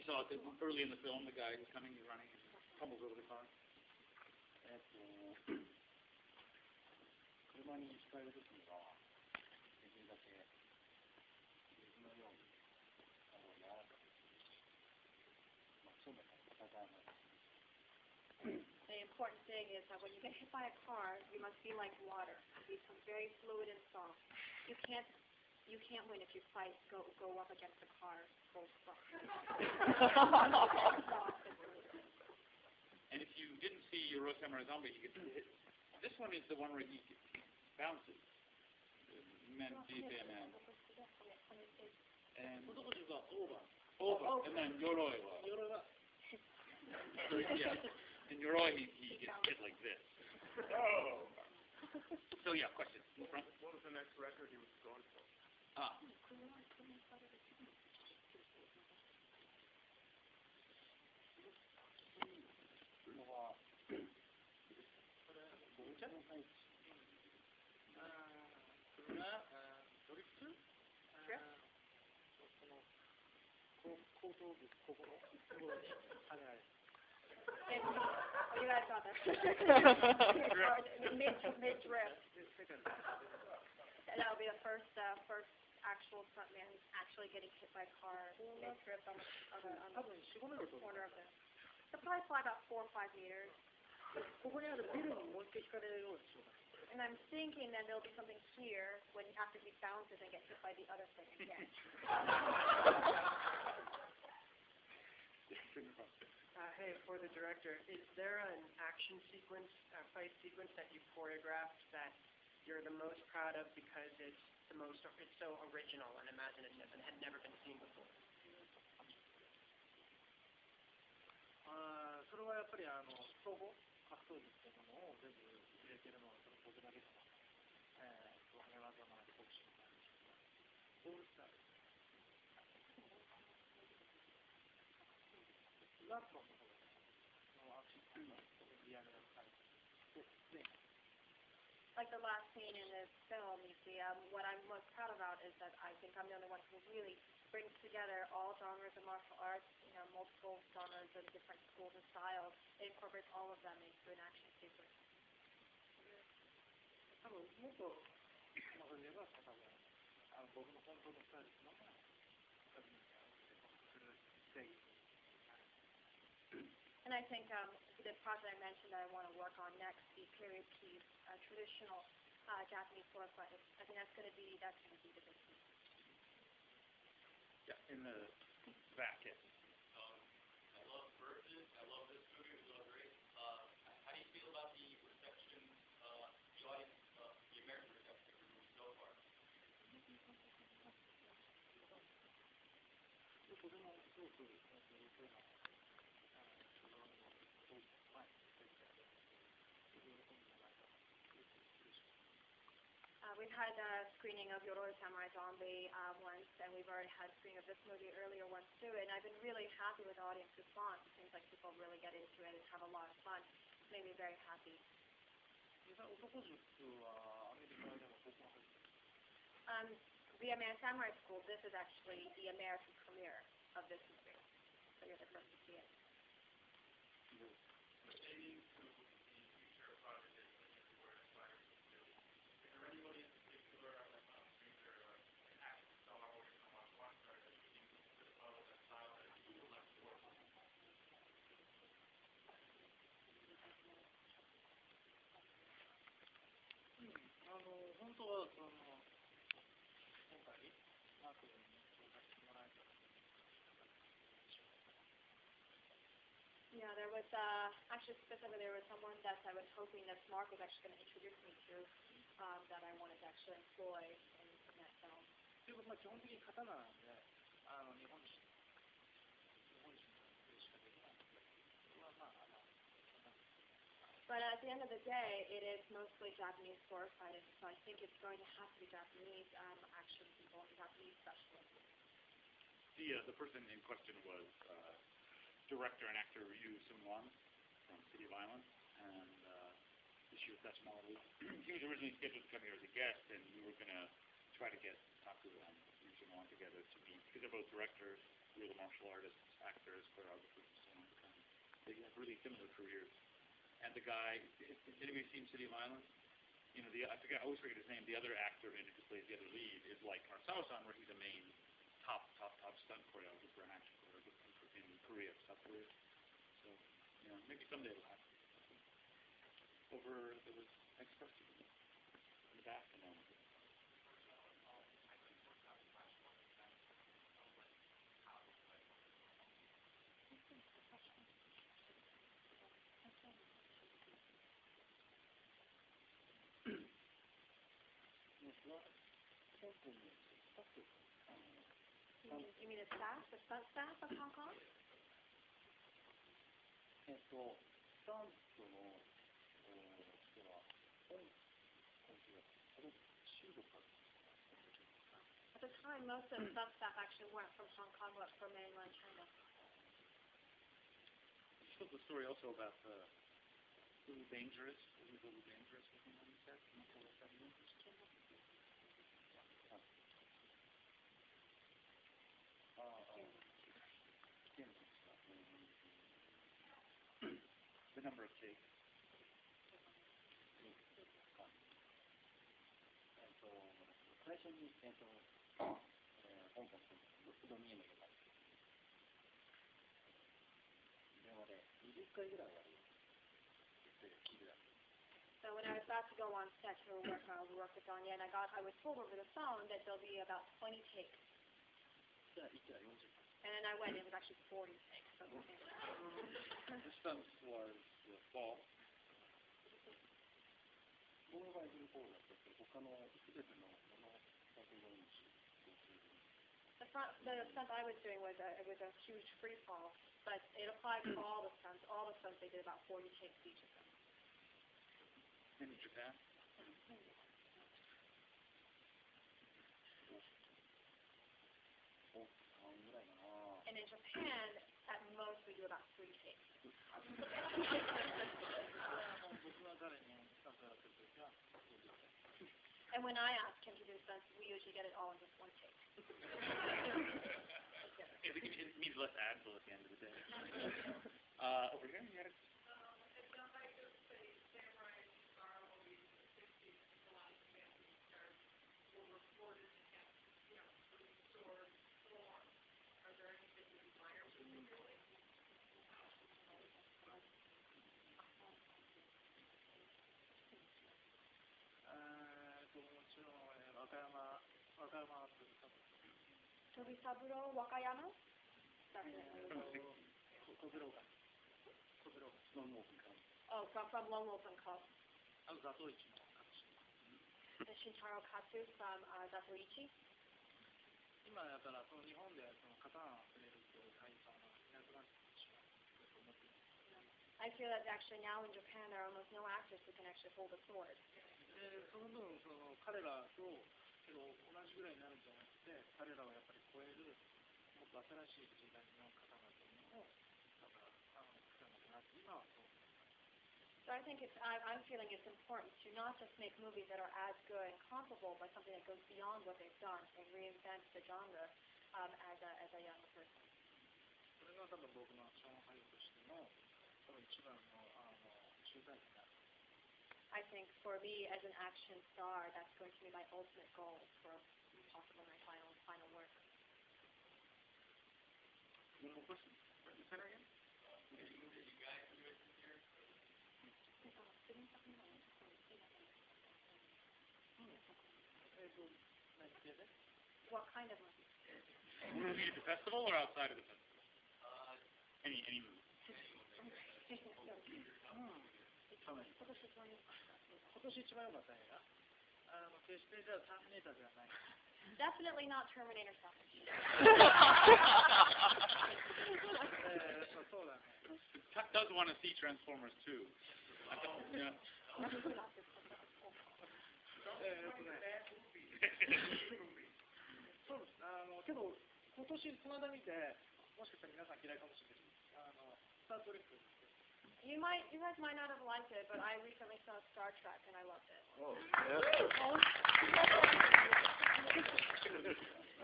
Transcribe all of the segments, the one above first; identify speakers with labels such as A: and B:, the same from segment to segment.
A: saw it early in the film, the guy who's coming, he's running, tumbles over the car. 車に控えるときには、できるだけ水のように柔らかく、そうめんの戦いの。
B: The important thing is that when you get hit by a car, you must be like water. You become very fluid and soft. You can't win if you fight. Go up against the car. Go soft.
A: And if you didn't see Yoro Samurai Zombie, you get hit. This one is the one where he bounces. Man, man. And over. And then Yoroi. Yeah. In Yoroi, he gets hit like this. Oh. So yeah, question. In front.
C: What was the next record he was going for?
B: Oh, you guys got that. Mid-drift. That'll be the first actual stuntman actually getting hit by a car mid-drift on the corner of this. They'll probably fly about 4 or 5 meters. And I'm thinking that there'll be something here when after he bounces and gets hit by the other thing again.
D: Hey, for the director, is there an action sequence, fight sequence that you choreographed that you're the most proud of because it's so original and imaginative and had never been seen before?
C: それはやっぱり総合格闘技っていうものを全部入れてるのは僕だけかな。羽技もあり、ボクシングもあり、オールスターです。ラストのところのアクションがリアルな感じで。
B: Like the last scene in this film, you see, what I'm most proud about is that I think I'm the only one who really brings together all genres of martial arts, multiple genres of different schools and styles. It incorporates all of them into an action sequence.
C: 多分もっとまず言えば多分僕の本当のスタイルのままする正義。
B: And I think the project I mentioned that I want to work on next, the period piece, traditional Japanese sword fight. I think that's going to be the big piece.
A: Yeah, in the back. Yes.
E: I love Versus. I love this movie. It was all great. How do you feel about the reception, the audience, the American reception of your movie so far?
B: We've had a screening of Yoroi Samurai Zombie once, and we've already had a screening of this movie earlier once too, and I've been really happy with the audience response. It seems like people really get into it and have a lot of fun. It's made me very happy. The American Samurai School, this is actually the American premiere of this movie, so you're the first to see it.
E: Pertaining to the future project that you're looking for and aspiring to do, is there anybody in particular, like on screen or an action star or a martial arts star that you think could follow that style that you would like to work on?
C: 本当は今回マークに紹介してもらえたら。
B: Yeah, there was actually specifically there was someone that I was hoping that Mark was actually going to introduce me to that I wanted to actually employ in that film.
C: でも基本的に刀なんで日本人しかできないので、それは
B: But at the end of the day, it is mostly Japanese sword fighting, so I think it's going to have to be Japanese action people, Japanese specialists.
A: The person in question was director and actor Ryu Sun-won from City of Violence, and this year's nationality. He was originally scheduled to come here as a guest, and we were going to try to get Taku and Ryu Sun-won together to meet, because they're both directors, real martial artists, actors, choreographers, and so on. They have really similar careers. And the guy, has anybody seen City of Violence? You know, I always forget his name. The other actor in it who plays the other lead is like Kurosawa-san, where he's a main top stunt choreographer and action choreographer in Korea, South Korea. So, you know, maybe someday it'll happen. There was next question in the back, and then.
B: You mean the staff, the stunt staff of Hong Kong?
C: スタントの人は香港で中国から
B: At the time, most of the stunt staff actually weren't from Hong Kong, but from mainland China.
A: She told the story also about Little Dangerous. Wasn't it Little Dangerous or something like that? Can you tell us that again? The number of takes.
C: 最初に、香港とロドニエのとか電話で20回ぐらいは聞いてた。
B: So when I was about to go on set to work with Danya, and I was told over the phone that there'll be about 20 takes.
C: じゃあ、1は40回。
B: And then I went, and it was actually 40 takes. So
A: The stunt was false.
C: 僕の場合フルコールだったけど、他の全ての作品に
B: the stunt I was doing was it was a huge free fall, but it applied to all the stunts. All the stunts, they did about 40 takes each of them.
A: In Japan?
B: And in Japan, at most, we do about 3 takes. And when I ask him to do stunts, we usually get it all in just 1 take.
A: It means less advil at the end of the day. Over here, you had a...
B: Tobisaburo Wakayama? Oh, from Lone Wolf and Co. And Shintaro Katsu from Zatoichi.
C: 今だからその日本でその刀を触れるという俳優さんがいなくなってしまうと思っています。
B: I feel that actually now in Japan there are almost no actors who can actually hold a sword.
C: その分その彼らと同じぐらいになるんじゃなくて、彼らをやっぱり超えるもっと新しい時代の刀というのを作らなきゃなって今はそう。
B: So I think I'm feeling it's important to not just make movies that are as good and comparable, but something that goes beyond what they've done and reinvent the genre as a young person.
C: それが多分僕の上海としての多分一番の集大成になる。
B: I think for me as an action star, that's going to be my ultimate goal for possibly my final work.
A: One more question? Right in the center again?
B: What kind of movie?
A: Movie at the festival or outside of the festival? Any movie.
C: 今年一番良かった映画決してじゃあターミネーターではない。
B: Definitely not Terminator 7.
C: そうだね。
A: Does want to see Transformers 2. Yeah.
C: そうです。けど今年この間見てもしかしたら皆さん嫌いかもしれない。スター・トレック。
B: You guys might not have liked it, but I recently saw Star Trek and I loved it.
C: Oh,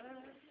C: yeah.